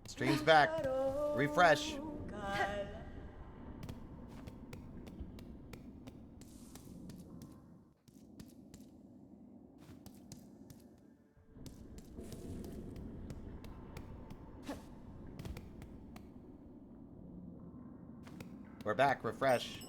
Stream's back. Refresh. We're back. Refresh.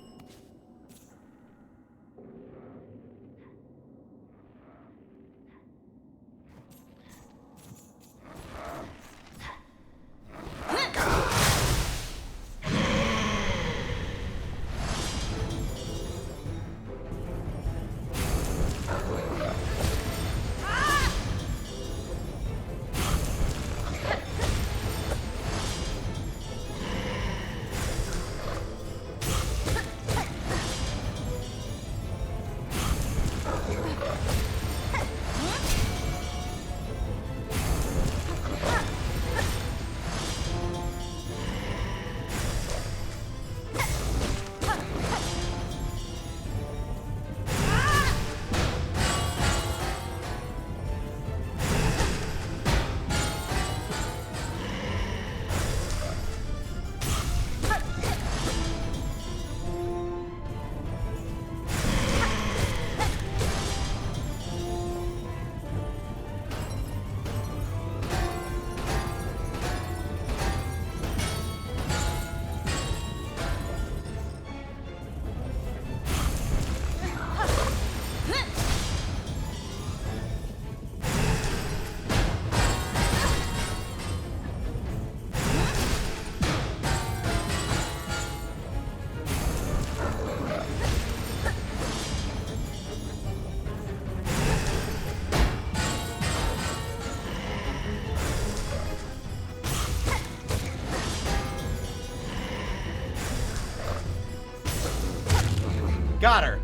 Got her.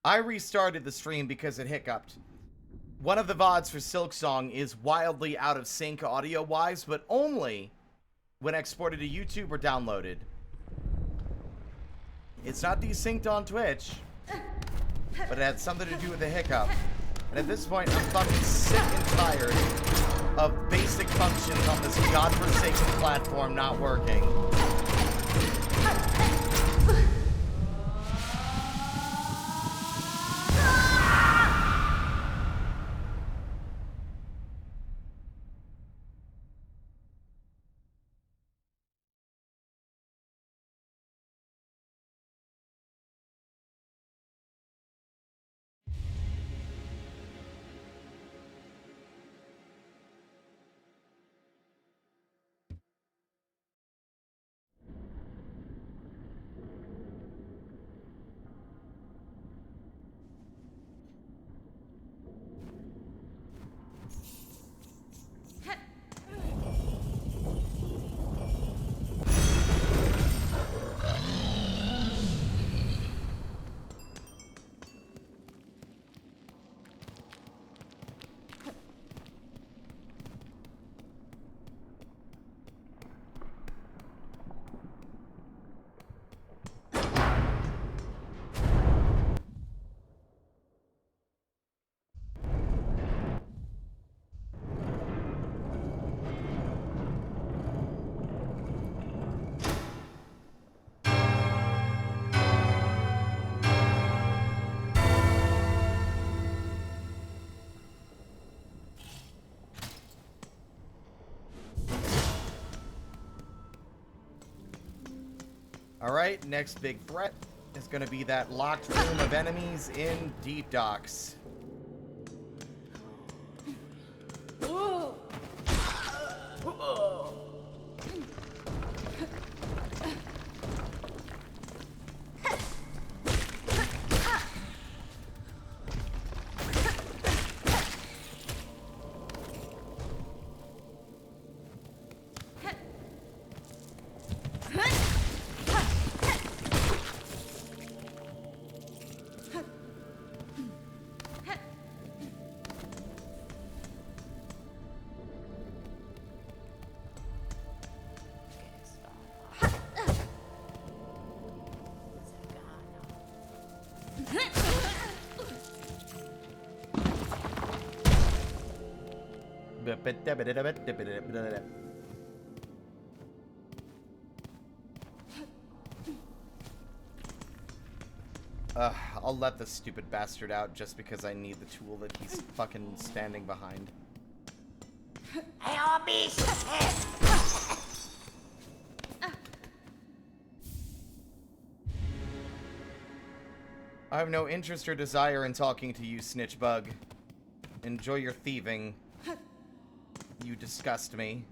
I restarted the stream because it hiccuped. One of the VODs for Silksong is wildly out of sync audio-wise, but only when exported to YouTube or downloaded. It's not desynced on Twitch, but it had something to do with the hiccup. And at this point, I'm fucking sick and tired of basic functions on this godforsaken platform not working. Alright, next big threat is going to be that locked room of enemies in Deep Docks. I'll let this stupid bastard out just because I need the tool that he's fucking standing behind. I have no interest or desire in talking to you, snitch bug. Enjoy your thieving. You disgust me.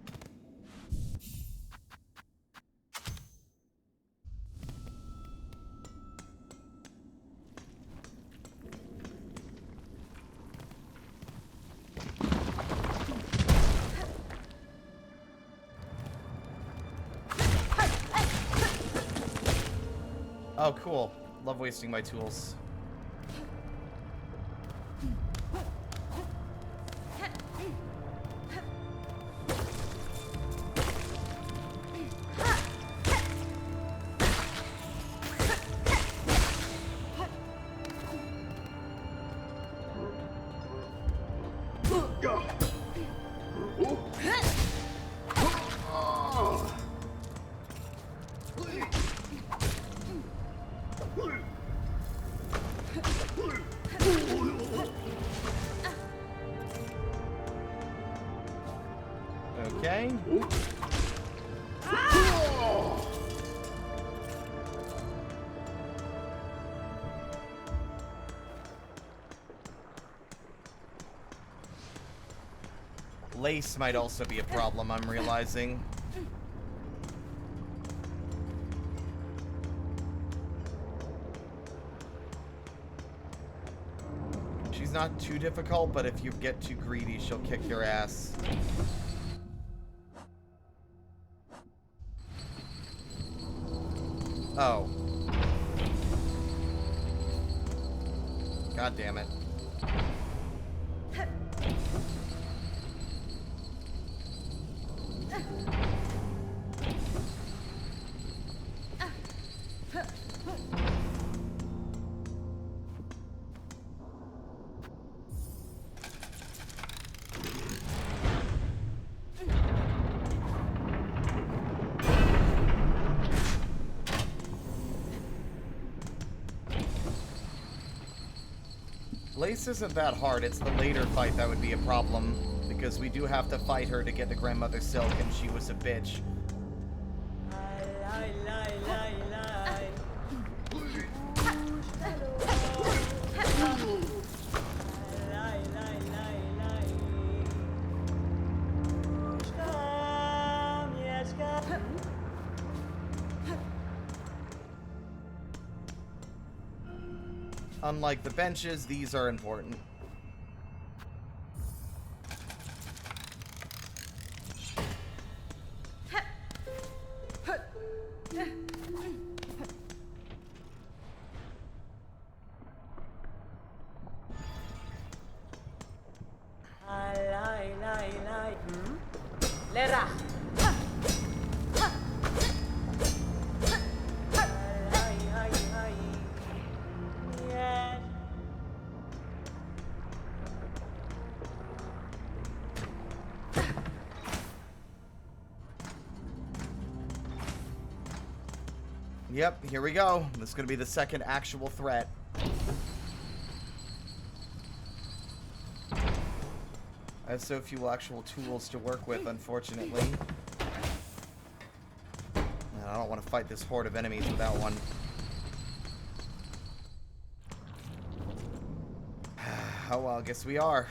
Oh, cool. Love wasting my tools. Okay. Lace might also be a problem, I'm realizing. She's not too difficult, but if you get too greedy, she'll kick your ass. Oh. God damn it. Lace isn't that hard, it's the later fight that would be a problem, because we do have to fight her to get to Grandmother Silk, and she was a bitch. Unlike the benches, these are important. Yep, here we go. This is going to be the second actual threat. I have so few actual tools to work with, unfortunately. And I don't want to fight this horde of enemies without one. Oh well, I guess we are.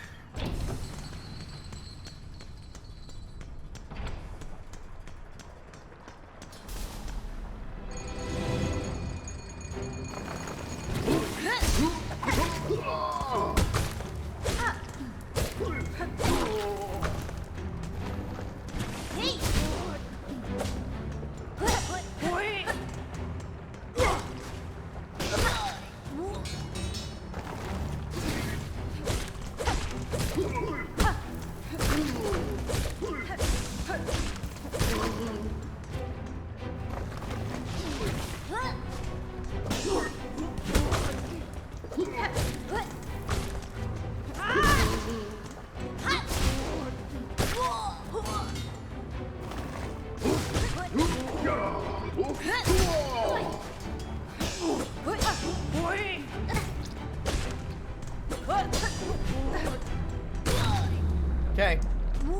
Okay.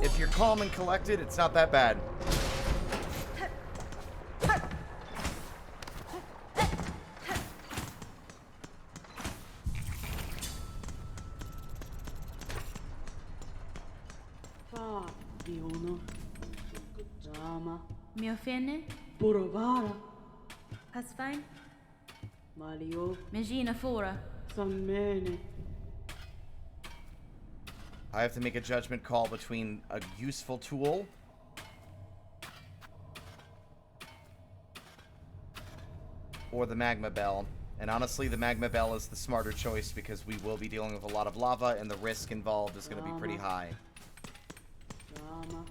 If you're calm and collected, it's not that bad. Mio fene? Borovara. Has fine? Mario. Megina fora. Sammene. I have to make a judgment call between a useful tool or the magma bell. And honestly, the magma bell is the smarter choice because we will be dealing with a lot of lava and the risk involved is going to be pretty high. Drama.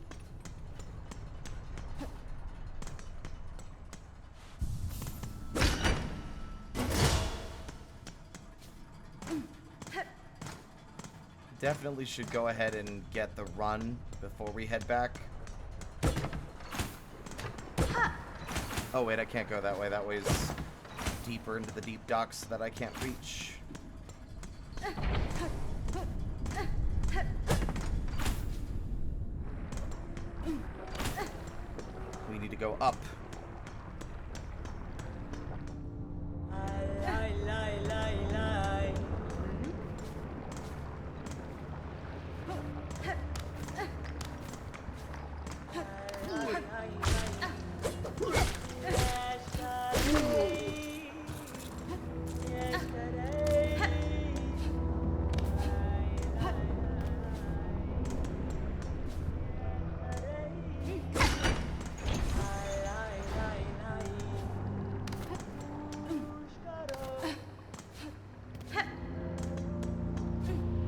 Definitely should go ahead and get the run before we head back. Oh wait, I can't go that way. That way's deeper into the deep docks that I can't reach. We need to go up.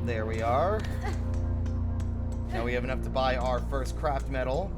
There we are. Now we have enough to buy our first craft metal.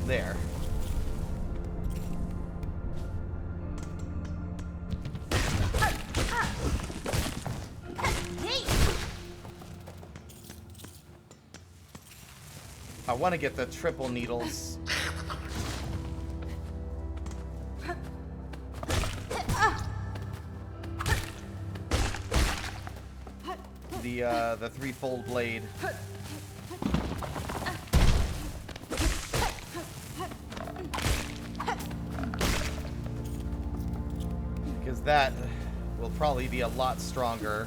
There. I want to get the triple needles. The threefold blade. Because that will probably be a lot stronger.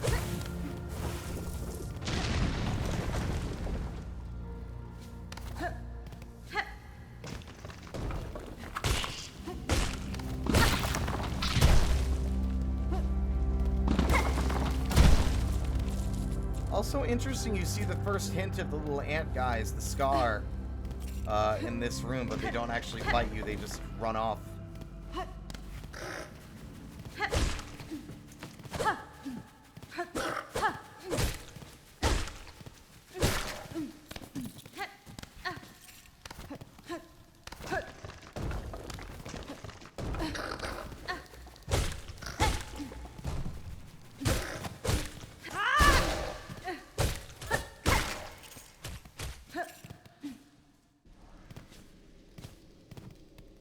Also interesting, you see the first hint of the little ant guys, the Scar, in this room, but they don't actually fight you, they just run off.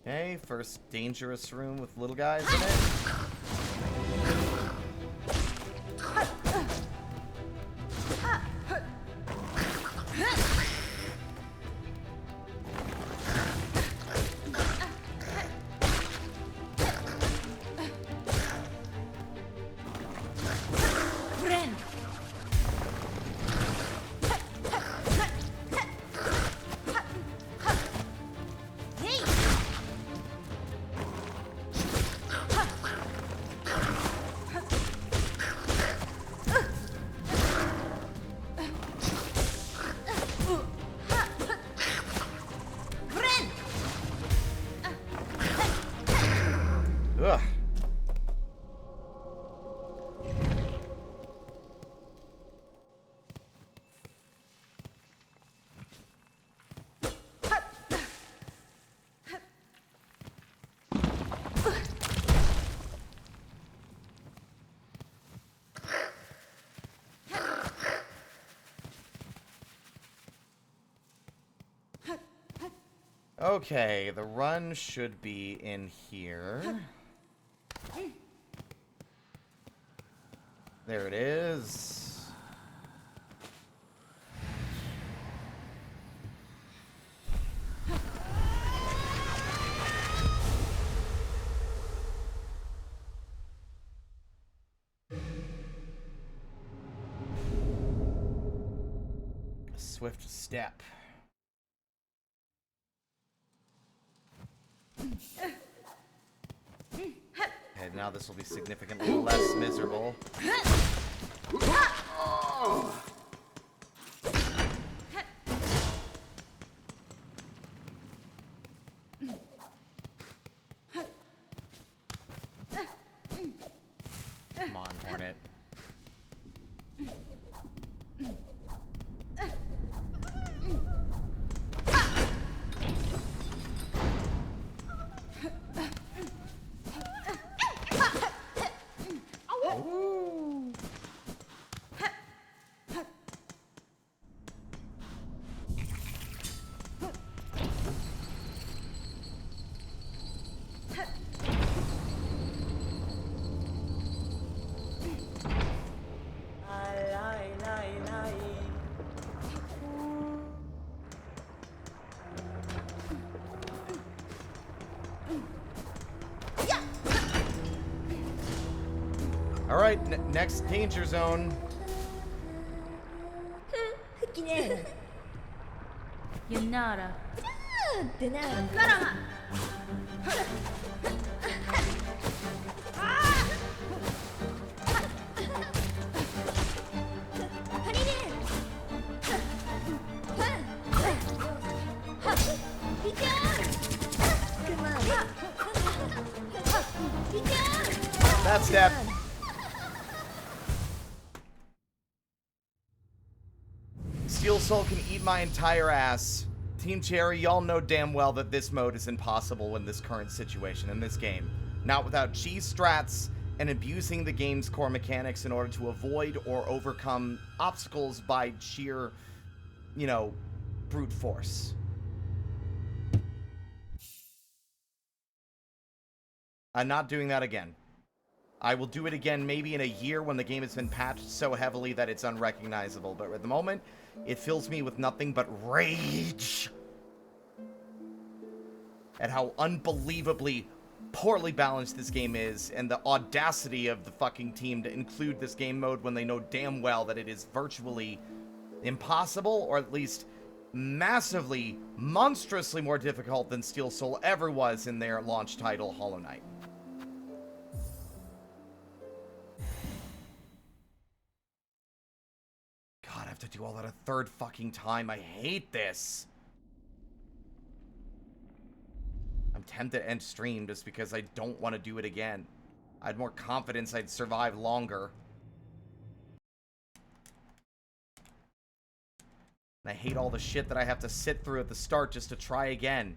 Okay, first dangerous room with little guys in it. Okay, the run should be in here. There it is. A swift step. And now this will be significantly less miserable. Come on, Hornet. Alright, next danger zone. Yanara. That step. Steel Soul can eat my entire ass. Team Cherry, y'all know damn well that this mode is impossible in this current situation, in this game. Not without cheese strats and abusing the game's core mechanics in order to avoid or overcome obstacles by sheer, you know, brute force. I'm not doing that again. I will do it again maybe in a year when the game has been patched so heavily that it's unrecognizable. But at the moment, it fills me with nothing but rage at how unbelievably poorly balanced this game is, and the audacity of the fucking team to include this game mode when they know damn well that it is virtually impossible, or at least massively, monstrously more difficult than Steel Soul ever was in their launch title, Hollow Knight. God, I have to do all that a third fucking time. I hate this. I'm tempted to end stream just because I don't want to do it again. I had more confidence I'd survive longer. And I hate all the shit that I have to sit through at the start just to try again.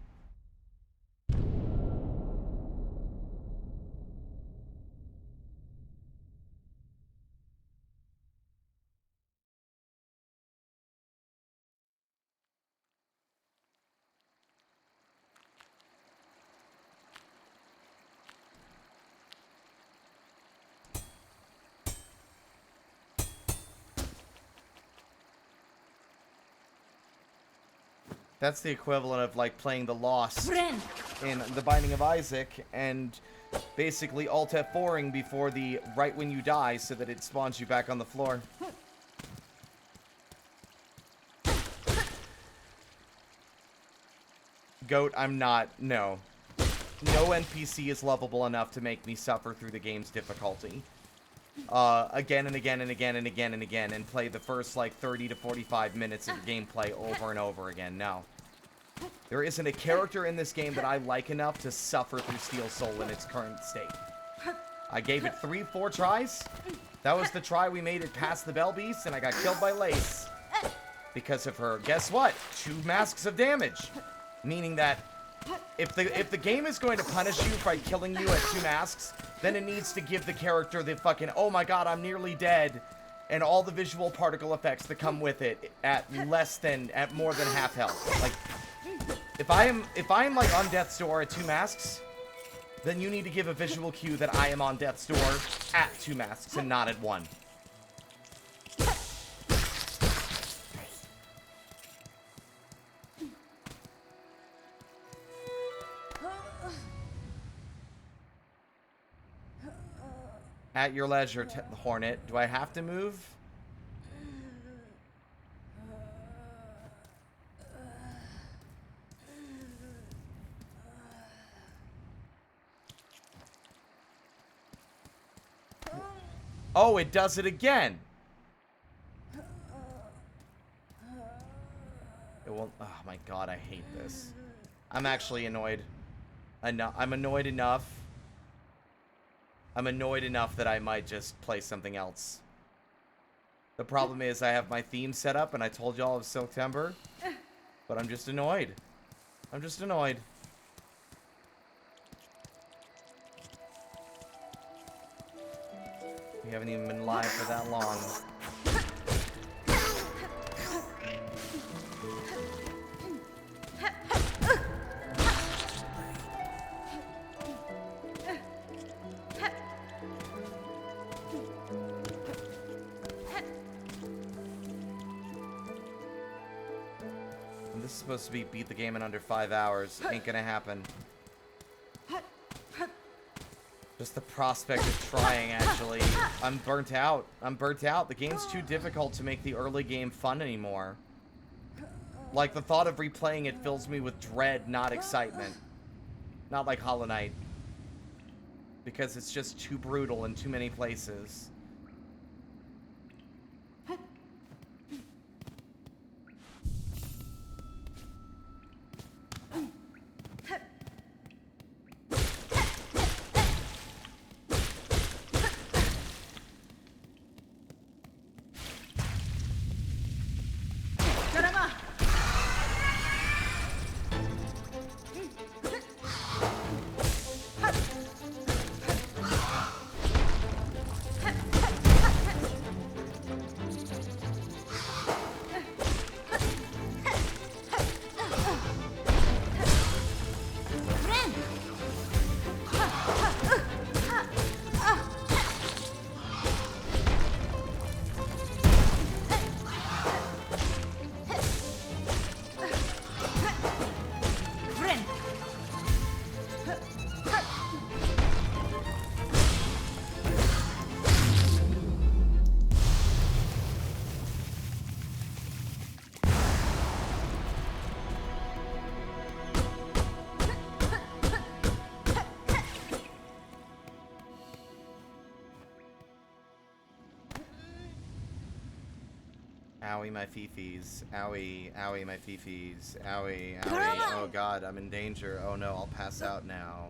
That's the equivalent of, like, playing The Lost in The Binding of Isaac and basically Alt F4ing before the right when you die so that it spawns you back on the floor. Goat, I'm not. No. No NPC is lovable enough to make me suffer through the game's difficulty. Again and again and again and again and again, and play the first, like, 30 to 45 minutes of gameplay over and over again. No. There isn't a character in this game that I like enough to suffer through Steel Soul in its current state. I gave it 3-4 tries. That was the try we made it past the Bell Beast, and I got killed by Lace. Because of her, guess what? 2 masks of damage. Meaning that if the game is going to punish you by killing you at 2 masks, then it needs to give the character the fucking, oh my god, I'm nearly dead, and all the visual particle effects that come with it at more than half health. Like, If I'm like on death's door at 2 masks, then you need to give a visual cue that I am on death's door at 2 masks and not at 1. At your leisure, Hornet. Do I have to move? Oh, it does it again. It won't. Oh my god, I hate this. I'm actually annoyed. I'm annoyed enough. I'm annoyed enough that I might just play something else. The problem is I have my theme set up and I told y'all it was September. But I'm just annoyed. I'm just annoyed. We haven't even been live for that long. And this is supposed to be beat the game in under 5 hours. Ain't gonna happen. Just the prospect of trying, actually. I'm burnt out. I'm burnt out. The game's too difficult to make the early game fun anymore. Like, the thought of replaying it fills me with dread, not excitement. Not like Hollow Knight. Because it's just too brutal in too many places. Owie, my fifis. Owie, owie, my fifis. Owie, owie. Oh god, I'm in danger. Oh no, I'll pass out now.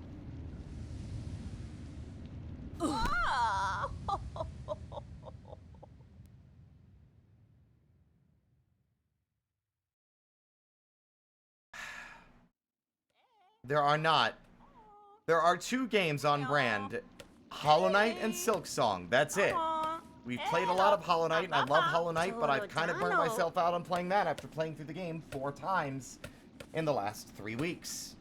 There are not. There are 2 games on brand. Hollow Knight and Silksong. That's it. We've played a lot of Hollow Knight, and I love Hollow Knight, but I've kind of burned myself out on playing that after playing through the game 4 times in the last 3 weeks.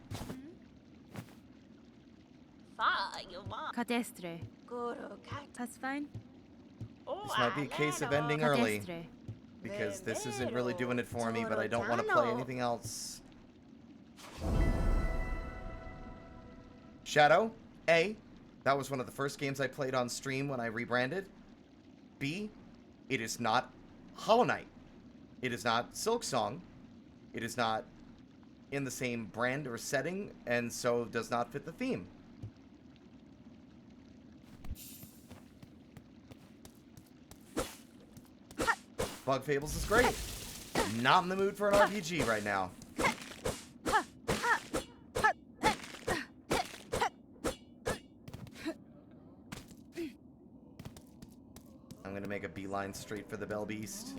Cadestre. That's fine. This might be a case of ending early, because this isn't really doing it for me, but I don't want to play anything else. Shadow, A, that was one of the first games I played on stream when I rebranded. B, it is not Hollow Knight. It is not Silksong. It is not in the same brand or setting, and so does not fit the theme. Bug Fables is great. Not in the mood for an RPG right now. I'm gonna make a beeline straight for the Bell Beast.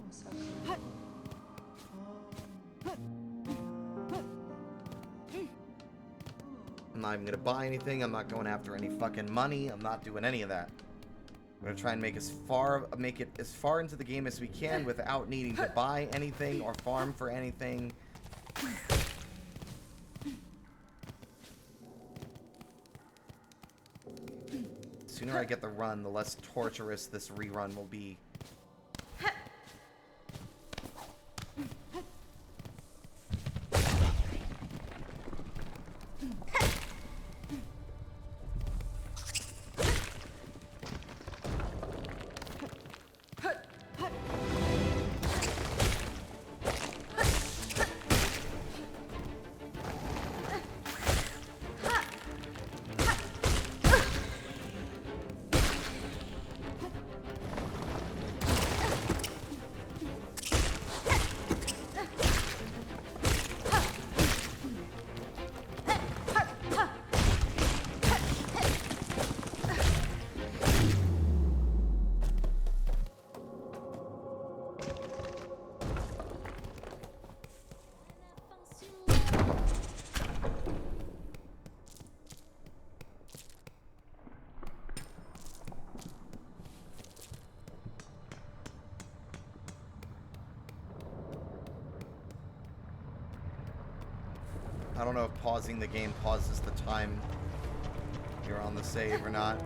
I'm not even gonna buy anything. I'm not going after any fucking money. I'm not doing any of that. We're gonna try and make it as far into the game as we can without needing to buy anything or farm for anything. sooner I get the run, the less torturous this rerun will be. I don't know if pausing the game pauses the time you're on the save or not.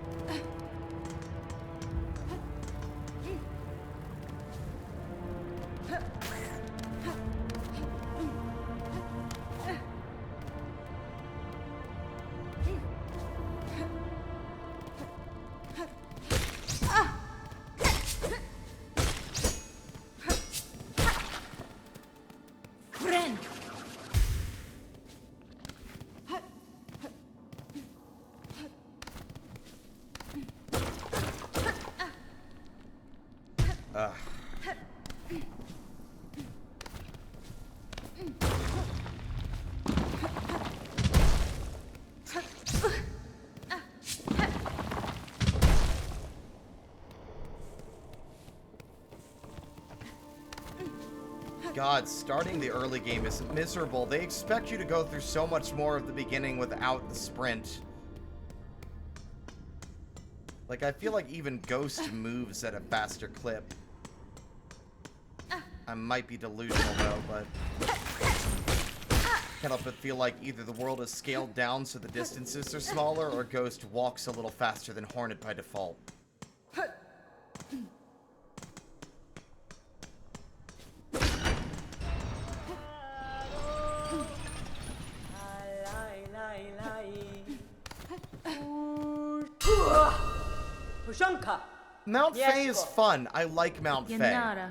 Ugh. God, starting the early game is miserable. They expect you to go through so much more of the beginning without the sprint. Like, I feel like even Ghost moves at a faster clip. I might be delusional, though, but... can't help but feel like either the world is scaled down so the distances are smaller, or Ghost walks a little faster than Hornet by default. Mount Faye is fun. I like Mount Faye.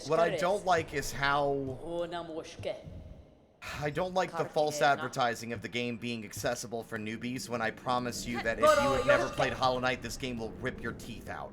What I don't like is how... I don't like the false advertising of the game being accessible for newbies when I promise you that if you have never played Hollow Knight, this game will rip your teeth out.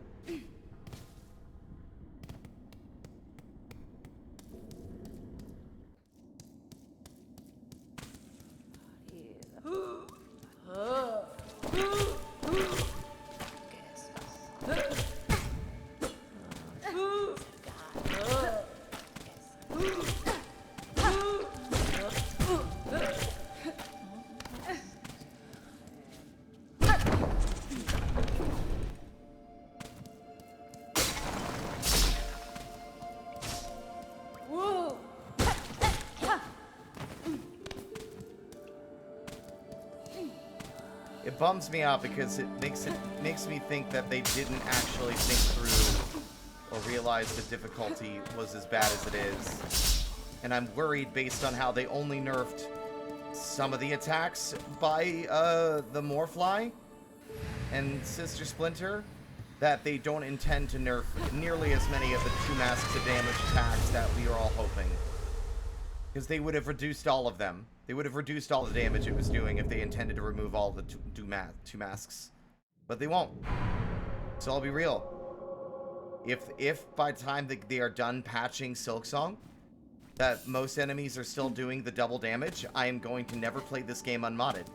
It bums me out because it makes me think that they didn't actually think through or realize the difficulty was as bad as it is. And I'm worried based on how they only nerfed some of the attacks by the Morfly and Sister Splinter, that they don't intend to nerf nearly as many of the 2 masks of damage attacks that we are all hoping. Because they would have reduced all of them. They would have reduced all the damage it was doing if they intended to remove all the 2 masks. But they won't. So I'll be real. If by the time they are done patching Silksong, that most enemies are still doing the double damage, I am going to never play this game unmodded.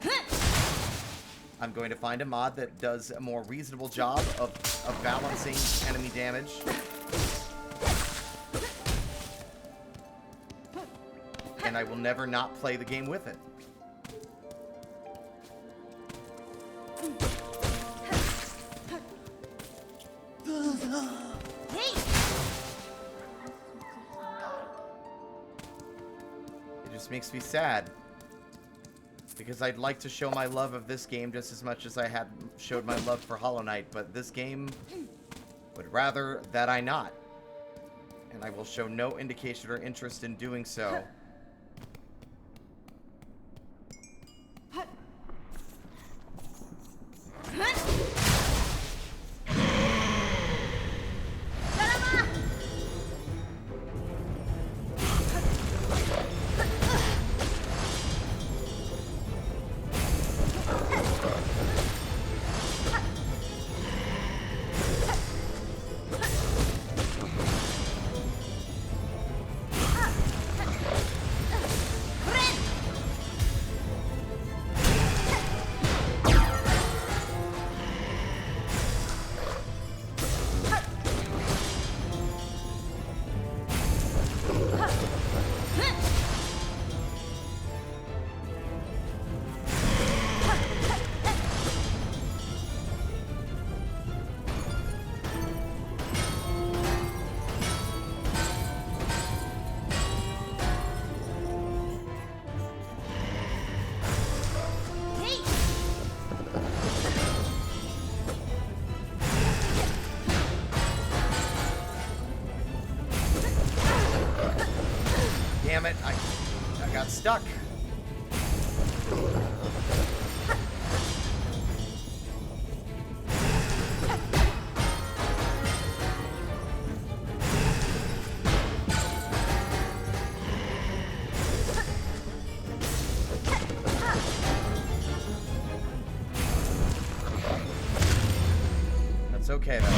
I'm going to find a mod that does a more reasonable job of balancing enemy damage. And I will never not play the game with it. It just makes me sad. Because I'd like to show my love of this game just as much as I had showed my love for Hollow Knight, but this game would rather that I not. And I will show no indication or interest in doing so. Damn it, I got stuck. That's okay though.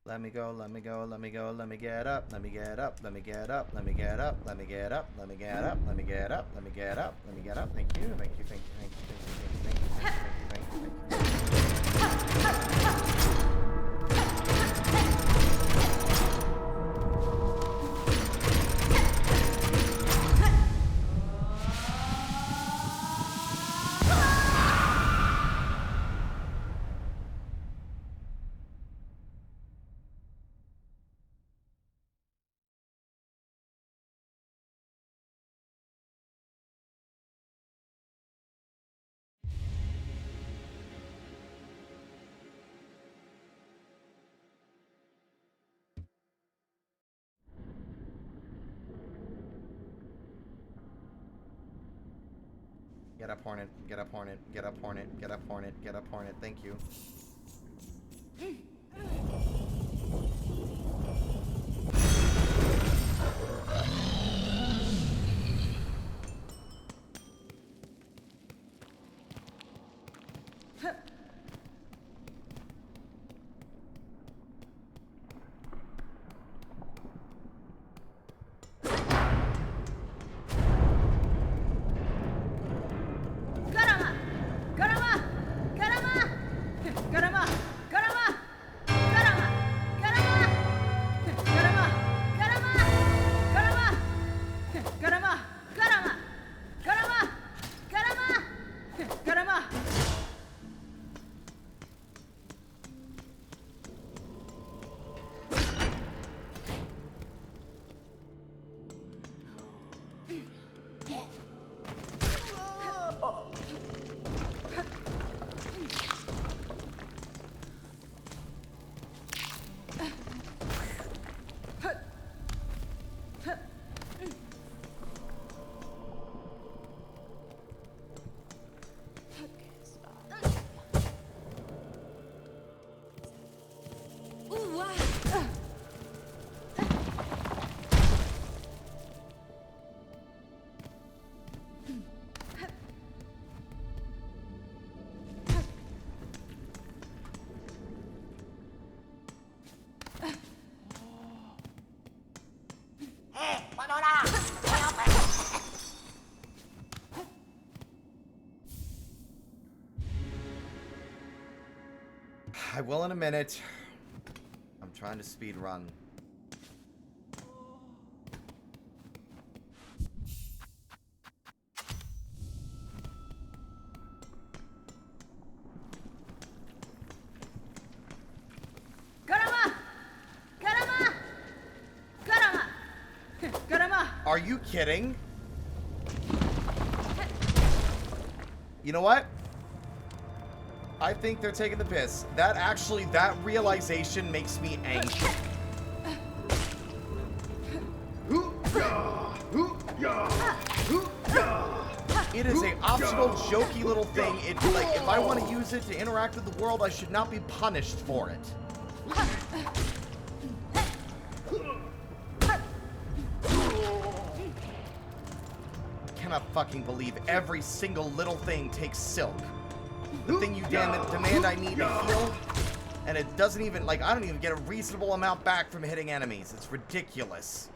Let me go, let me go, let me go, let me get up, let me get up, let me get up, let me get up, let me get up, let me get up, let me get up, let me get up, let me get up. Thank you, thank you, thank you, thank you, thank you, thank you, thank you, thank you, thank you, Get up, Hornet. Get up, Hornet. Get up, Hornet. Get up, Hornet. Get up, Hornet. Thank you. I will in a minute. I'm trying to speed run. Are you kidding? You know what? I think they're taking the piss. That realization makes me angry. It is an optional, jokey little thing. It's like, if I want to use it to interact with the world, I should not be punished for it. I cannot fucking believe every single little thing takes silk. The thing you demand I need to heal, and it doesn't even, like, I don't even get a reasonable amount back from hitting enemies. It's ridiculous.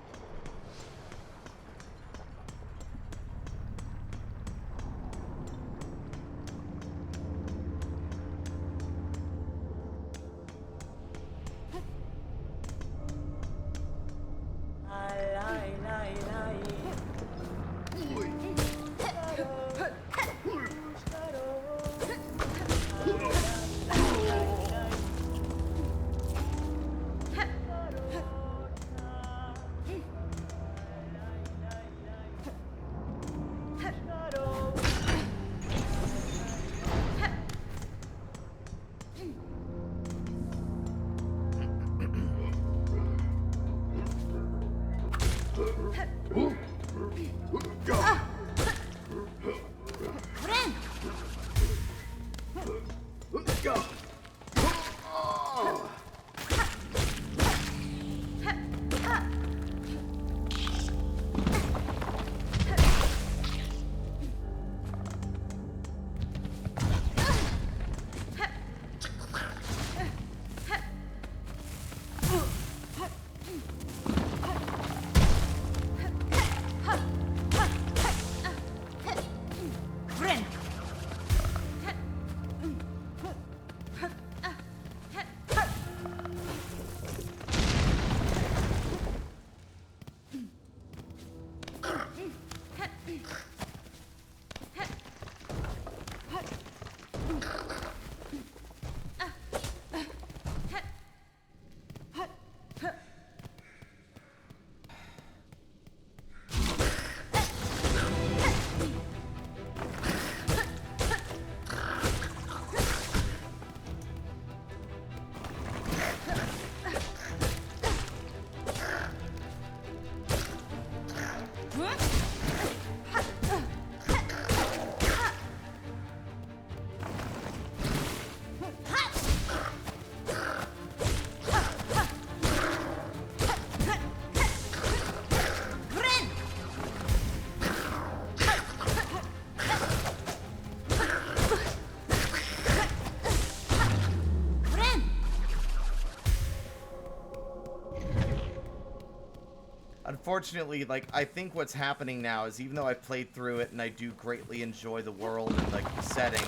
Unfortunately, like, I think what's happening now is, even though I've played through it and I do greatly enjoy the world and, like, the setting,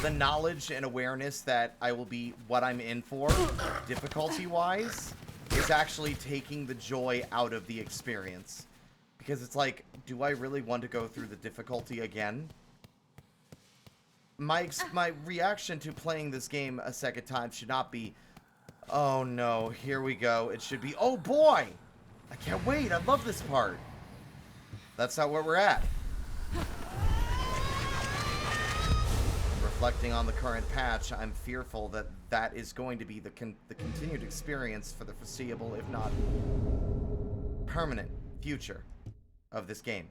the knowledge and awareness that I will be what I'm in for, difficulty-wise, is actually taking the joy out of the experience. Because it's like, do I really want to go through the difficulty again? My reaction to playing this game a second time should not be, oh no, here we go. It should be, oh boy! I can't wait, I love this part. That's not where we're at. Reflecting on the current patch, I'm fearful that that is going to be the continued experience for the foreseeable, if not permanent, future of this game.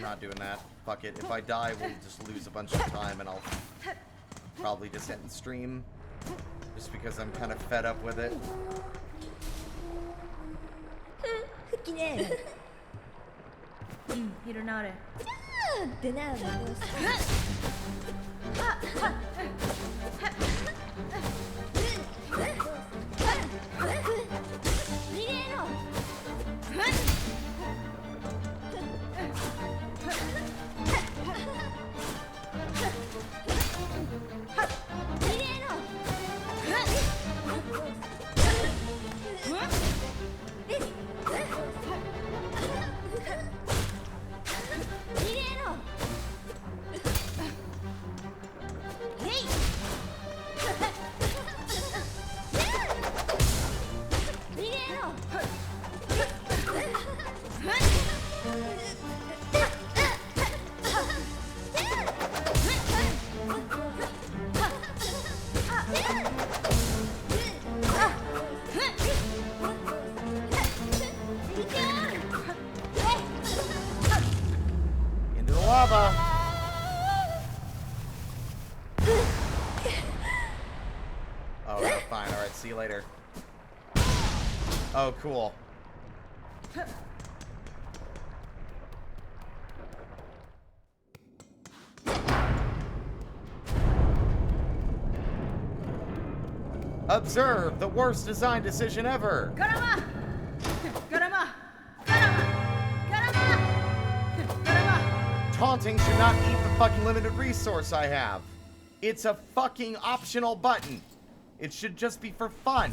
not doing that. Fuck it. If I die, we'll just lose a bunch of time, and I'll probably just end the stream. Just because I'm kind of fed up with it. 일어나래. Into the lava. Oh, no, fine. Alright, see you later. Oh, cool. Observe the worst design decision ever. 가라마! 가라마! 가라마! 가라마! 가라마! Taunting should not eat the fucking limited resource I have. It's a fucking optional button. It should just be for fun.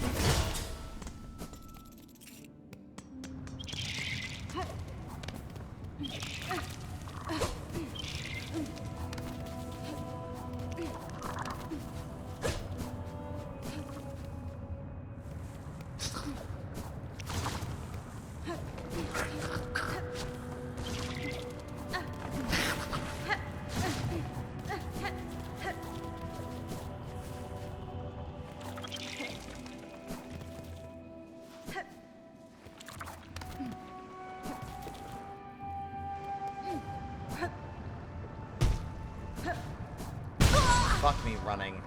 Fuck me running.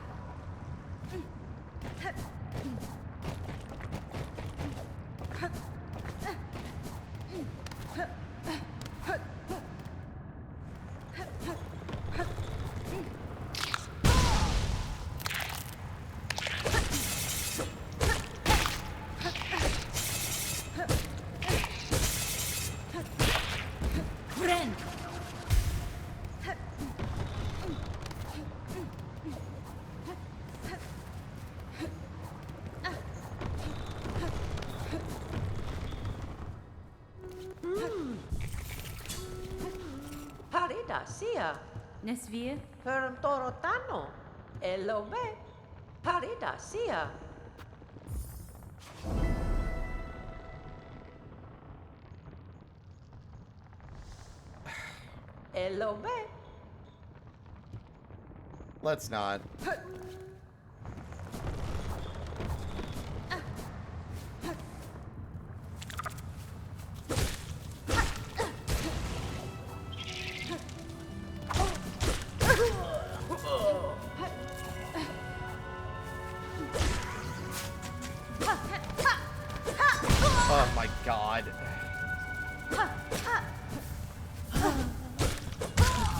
Friend! Parida sia, Nesvia? per torotano, elobe, parida sia. Elobe. Let's not. Oh my god.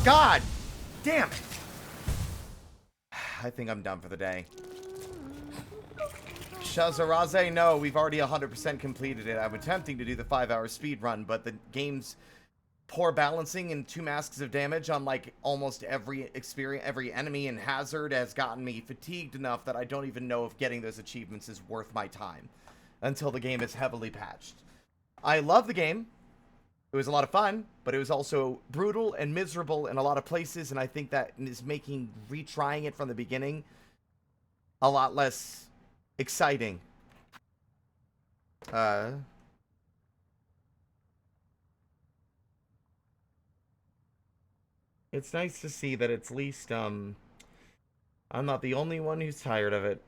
God damn it. I think I'm done for the day. Shazaraze, no, we've already 100% completed it. I'm attempting to do the 5-hour speed run, but the game's poor balancing and 2 masks of damage on like almost every enemy and hazard has gotten me fatigued enough that I don't even know if getting those achievements is worth my time until the game is heavily patched. I love the game. It was a lot of fun, but it was also brutal and miserable in a lot of places, and I think that is making retrying it from the beginning a lot less exciting. It's nice to see that at least, I'm not the only one who's tired of it.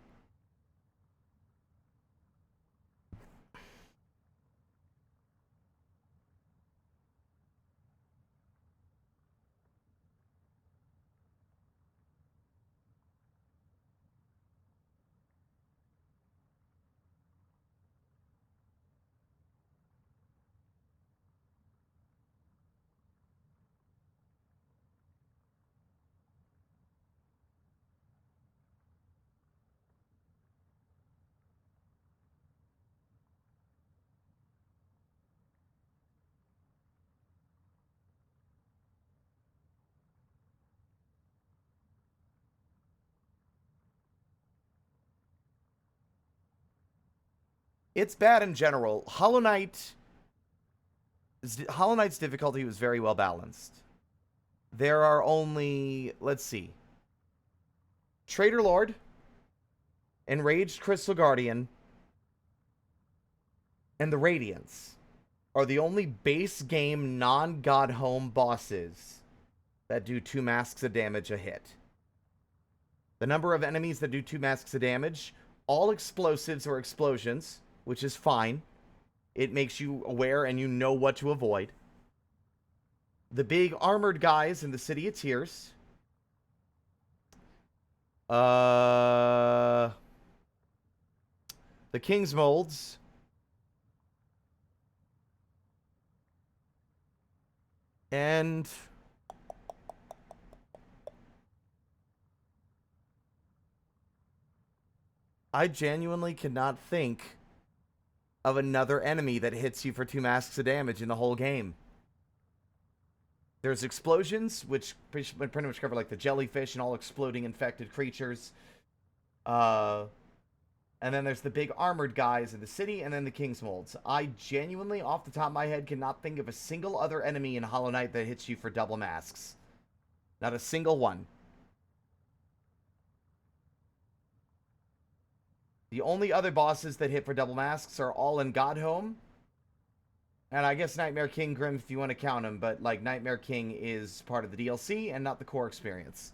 It's bad in general. Hollow Knight's difficulty was very well balanced. There are only, let's see, Traitor Lord, Enraged Crystal Guardian, and the Radiance are the only base game non-God Home bosses that do 2 masks of damage a hit. The number of enemies that do 2 masks of damage, all explosives or explosions, which is fine. It makes you aware and you know what to avoid. The big armored guys in the City of Tears. The King's Molds. And I genuinely cannot think of another enemy that hits you for 2 masks of damage in the whole game. There's explosions, which pretty much cover like the jellyfish and all exploding infected creatures. And then there's the big armored guys in the city, and then the King's Molds. I genuinely, off the top of my head, cannot think of a single other enemy in Hollow Knight that hits you for double masks. Not a single one. The only other bosses that hit for double masks are all in Godhome. And I guess Nightmare King Grim if you want to count him, but like Nightmare King is part of the DLC and not the core experience.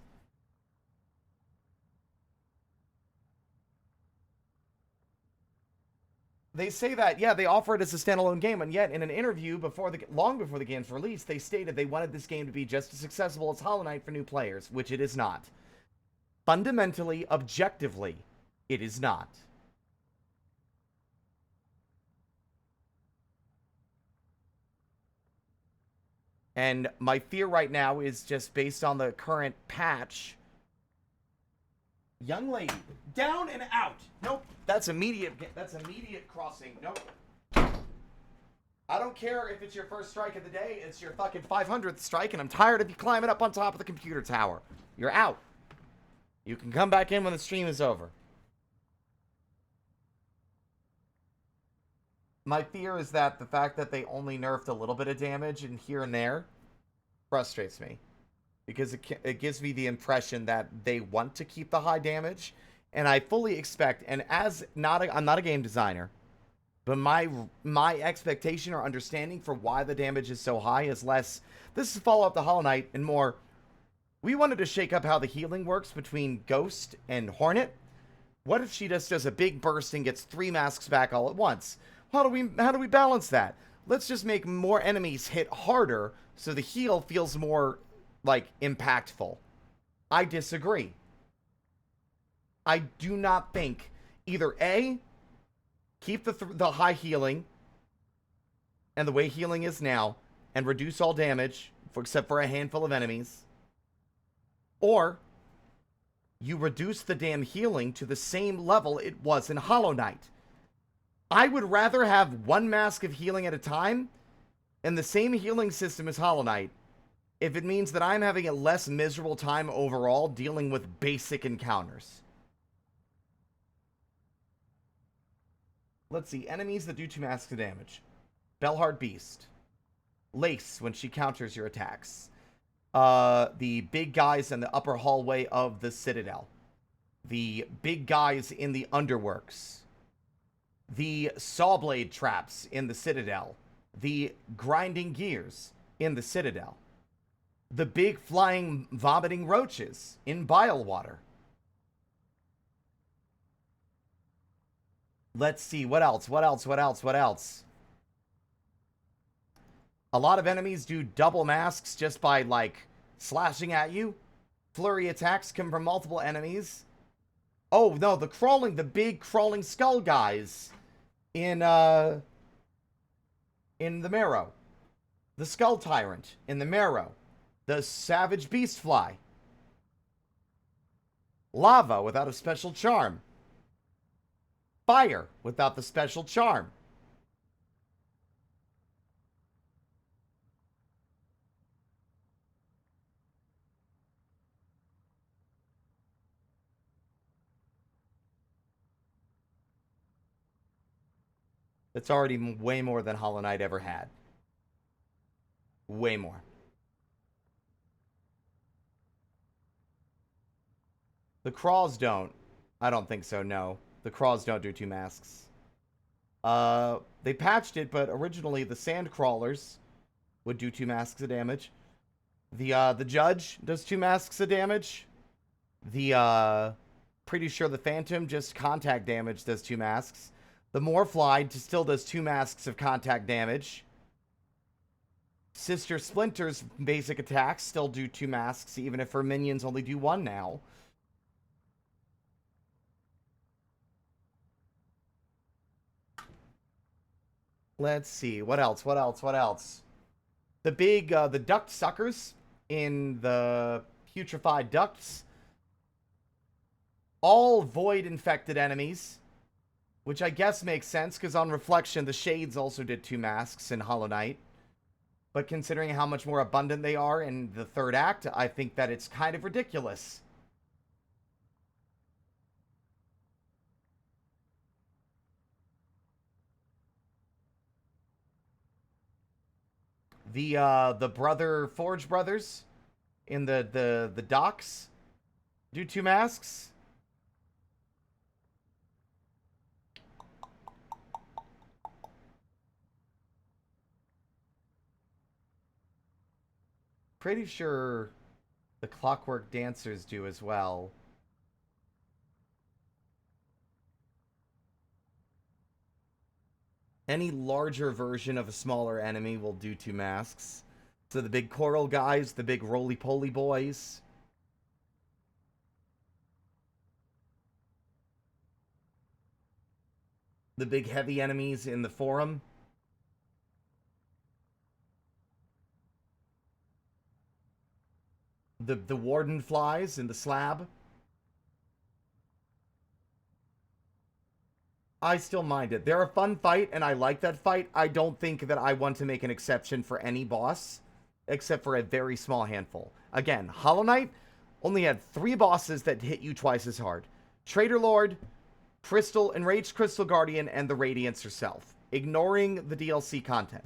They say that, yeah, they offer it as a standalone game, and yet in an interview long before the game's release, they stated they wanted this game to be just as accessible as Hollow Knight for new players, which it is not. Fundamentally, objectively, it is not. And my fear right now is just based on the current patch. Young lady, down and out. Nope, that's immediate crossing. Nope. I don't care if it's your first strike of the day, it's your fucking 500th strike, and I'm tired of you climbing up on top of the computer tower. You're out. You can come back in when the stream is over. My fear is that the fact that they only nerfed a little bit of damage in here and there frustrates me. Because it gives me the impression that they want to keep the high damage. And I fully expect, and I'm not a game designer, but my expectation or understanding for why the damage is so high is less, this is follow-up to Hollow Knight, and more, we wanted to shake up how the healing works between Ghost and Hornet. What if she just does a big burst and gets 3 masks back all at once? How do we balance that? Let's just make more enemies hit harder so the heal feels more, like, impactful. I disagree. I do not think either A, keep the high healing and the way healing is now and reduce all damage except for a handful of enemies, or you reduce the damn healing to the same level it was in Hollow Knight. I would rather have 1 mask of healing at a time and the same healing system as Hollow Knight if it means that I'm having a less miserable time overall dealing with basic encounters. Let's see. Enemies that do 2 masks of damage. Bellheart Beast. Lace when she counters your attacks. The big guys in the upper hallway of the Citadel. The big guys in the Underworks. The Sawblade traps in the Citadel. The grinding gears in the Citadel. The big flying vomiting roaches in Bilewater. Let's see, what else? A lot of enemies do double masks just by, like, slashing at you. Flurry attacks come from multiple enemies. Oh, no, the big crawling skull guys in the Marrow. The Skull Tyrant in the Marrow. The Savage Beastfly. Lava without a special charm. Fire without the special charm. That's already way more than Hollow Knight ever had. Way more. The crawls don't. I don't think so, no. The crawls don't do 2 masks. They patched it, but originally the sand crawlers would do 2 masks of damage. The judge does 2 masks of damage. Pretty sure the phantom, just contact damage, does 2 masks. The Morfly still does 2 masks of contact damage. Sister Splinter's basic attacks still do 2 masks, even if her minions only do 1 now. Let's see. What else? The big, the duct suckers in the putrefied ducts. All void-infected enemies. Which I guess makes sense, because on reflection, the Shades also did 2 masks in Hollow Knight. But considering how much more abundant they are in the 3rd act, I think that it's kind of ridiculous. The Forge brothers in the docks do 2 masks. Pretty sure the Clockwork Dancers do as well. Any larger version of a smaller enemy will do 2 masks. So the big coral guys, the big roly-poly boys. The big heavy enemies in the forum. The warden flies in the slab. I still mind it. They're a fun fight, and I like that fight. I don't think that I want to make an exception for any boss, except for a very small handful. Again, Hollow Knight only had 3 bosses that hit you twice as hard. Traitor Lord, Enraged Crystal Guardian, and the Radiance herself, ignoring the DLC content.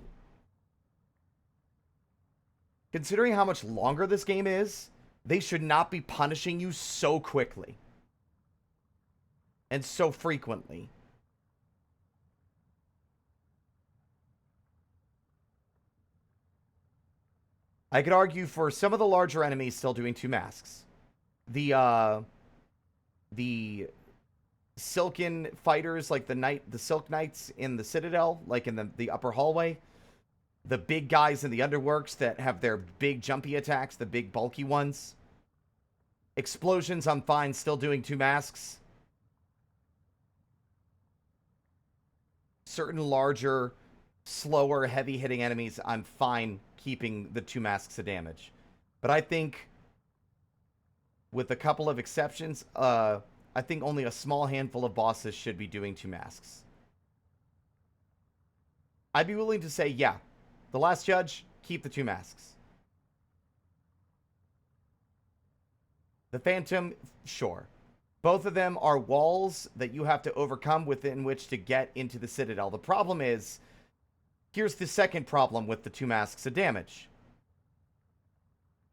Considering how much longer this game is, they should not be punishing you so quickly. And so frequently. I could argue for some of the larger enemies still doing 2 masks. The silken fighters, like the Silk Knights in the Citadel, like in the upper hallway. The big guys in the underworks that have their big jumpy attacks, the big bulky ones. Explosions, I'm fine still doing 2 masks. Certain larger, slower, heavy-hitting enemies, I'm fine keeping the 2 masks of damage. But I think, with a couple of exceptions, I think only a small handful of bosses should be doing 2 masks. I'd be willing to say, yeah, the Last Judge, keep the 2 masks. The Phantom, sure. Both of them are walls that you have to overcome within which to get into the Citadel. The problem is, here's the second problem with the 2 masks of damage.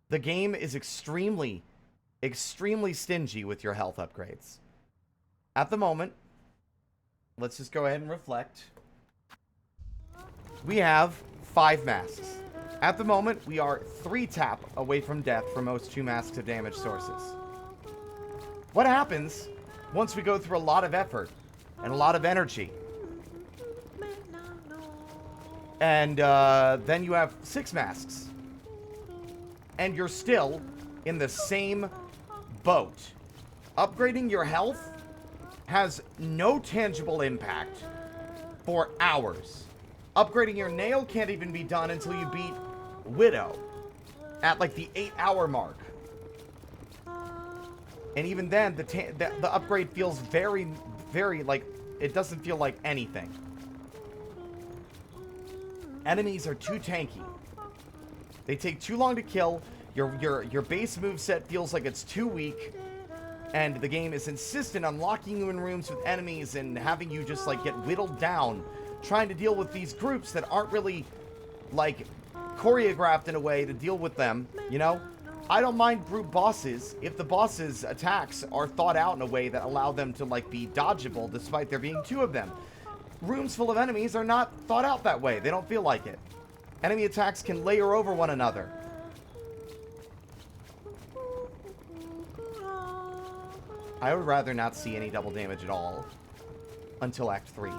The game is extremely, extremely stingy with your health upgrades. At the moment, let's just go ahead and reflect. We have 5 masks. At the moment, we are 3 tap away from death for most 2 masks of damage sources. What happens once we go through a lot of effort and a lot of energy? And then you have 6 masks. And you're still in the same boat. Upgrading your health has no tangible impact for hours. Upgrading your nail can't even be done until you beat Widow at like the 8-hour mark. And even then, the upgrade feels very, very like, it doesn't feel like anything. Enemies are too tanky. They take too long to kill. Your base moveset feels like it's too weak. And the game is insistent on locking you in rooms with enemies and having you just like get whittled down trying to deal with these groups that aren't really, like, choreographed in a way to deal with them, you know? I don't mind group bosses if the boss's attacks are thought out in a way that allow them to, like, be dodgeable despite there being two of them. Rooms full of enemies are not thought out that way. They don't feel like it. Enemy attacks can layer over one another. I would rather not see any double damage at all until Act 3.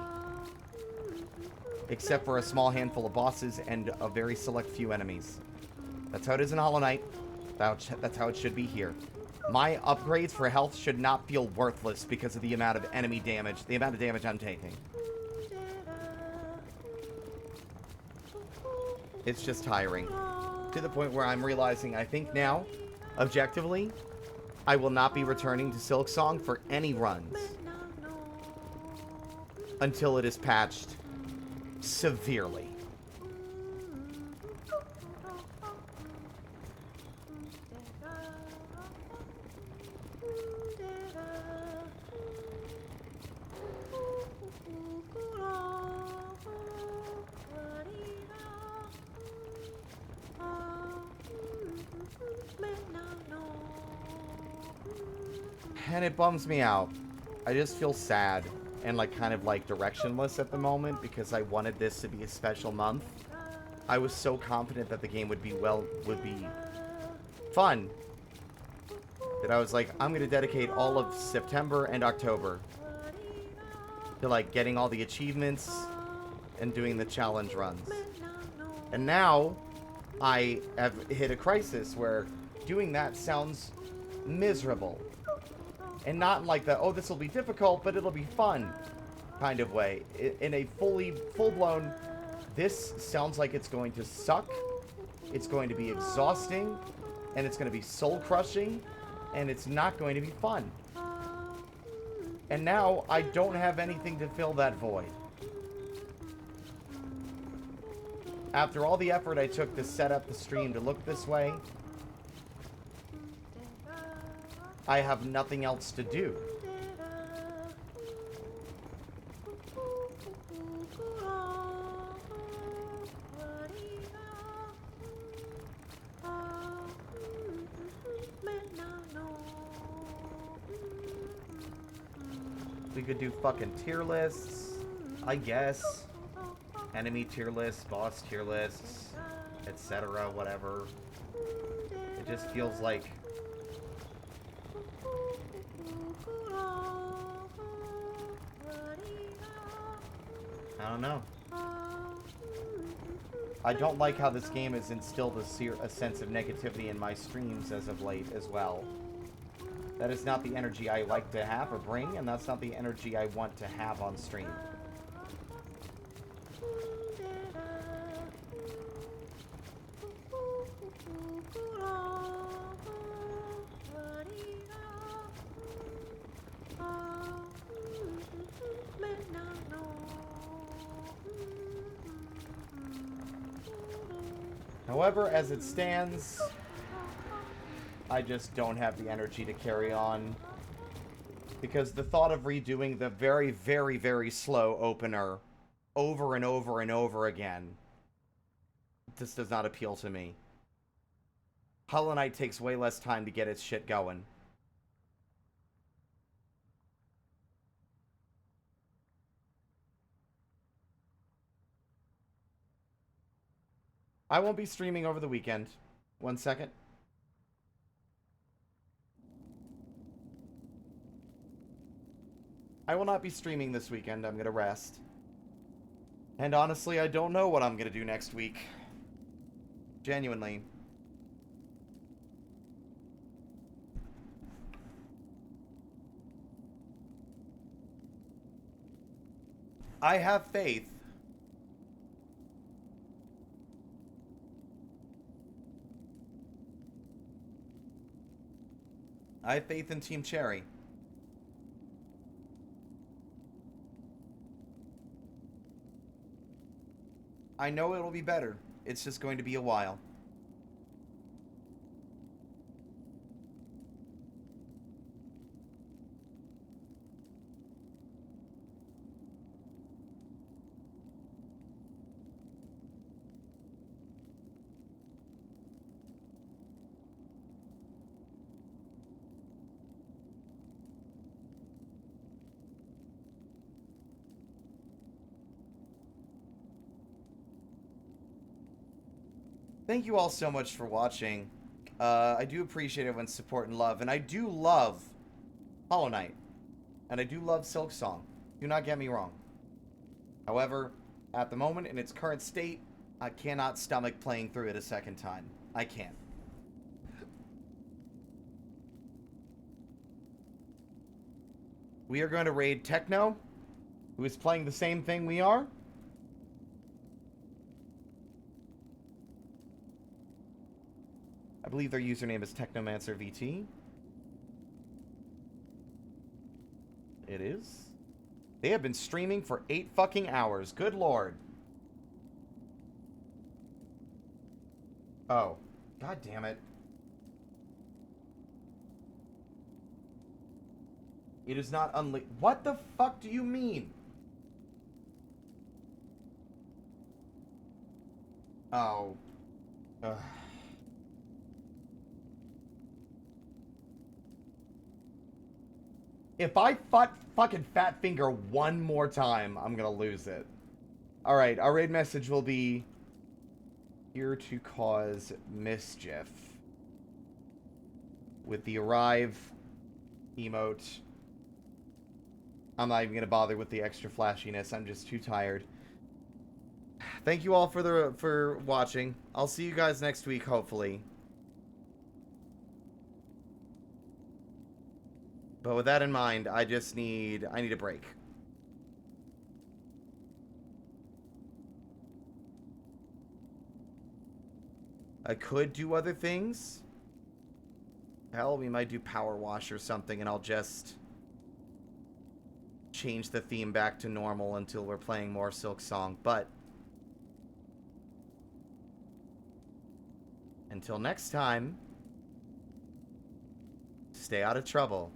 Except for a small handful of bosses and a very select few enemies. That's how it is in Hollow Knight. That's how it should be here. My upgrades for health should not feel worthless because of the amount of enemy damage, the amount of damage I'm taking. It's just tiring. To the point where I'm realizing, I think now, objectively, I will not be returning to Silksong for any runs until it is patched severely. And it bums me out. I just feel sad and like kind of like directionless at the moment because I wanted this to be a special month. I was so confident that the game would be fun that I was like, I'm going to dedicate all of September and October to like getting all the achievements and doing the challenge runs. And now I have hit a crisis where doing that sounds miserable. And not in like the, oh, this will be difficult, but it'll be fun kind of way. In a full-blown, this sounds like it's going to suck, it's going to be exhausting, and it's going to be soul-crushing, and it's not going to be fun. And now, I don't have anything to fill that void. After all the effort I took to set up the stream to look this way, I have nothing else to do. We could do fucking tier lists, I guess. Enemy tier lists, boss tier lists, etc., whatever. It just feels like I don't know. I don't like how this game has instilled a sense of negativity in my streams as of late as well. That is not the energy I like to have or bring, and that's not the energy I want to have on stream. However, as it stands, I just don't have the energy to carry on. Because the thought of redoing the very, very, very slow opener over and over and over again, this does not appeal to me. Hollow Knight takes way less time to get its shit going. I won't be streaming over the weekend. 1 second. I will not be streaming this weekend. I'm going to rest. And honestly, I don't know what I'm going to do next week. Genuinely. I have faith. I have faith in Team Cherry. I know it'll be better. It's just going to be a while. Thank you all so much for watching. I do appreciate everyone's support and love, and I do love Hollow Knight, and I do love Silksong. Do not get me wrong. However, at the moment, in its current state, I cannot stomach playing through it a second time. I can't. We are going to raid Techno, who is playing the same thing we are. I believe their username is TechnomancerVT. It is. They have been streaming for 8 fucking hours. Good lord. Oh. God damn it. It is not What the fuck do you mean? Oh. Ugh. If I fucking fat finger one more time, I'm gonna lose it. Alright, our raid message will be here to cause mischief. With the arrive emote. I'm not even gonna bother with the extra flashiness. I'm just too tired. Thank you all for watching. I'll see you guys next week, hopefully. But with that in mind, I need a break. I could do other things. Hell, we might do Power Wash or something, and I'll just change the theme back to normal until we're playing more Silksong. But until next time, stay out of trouble.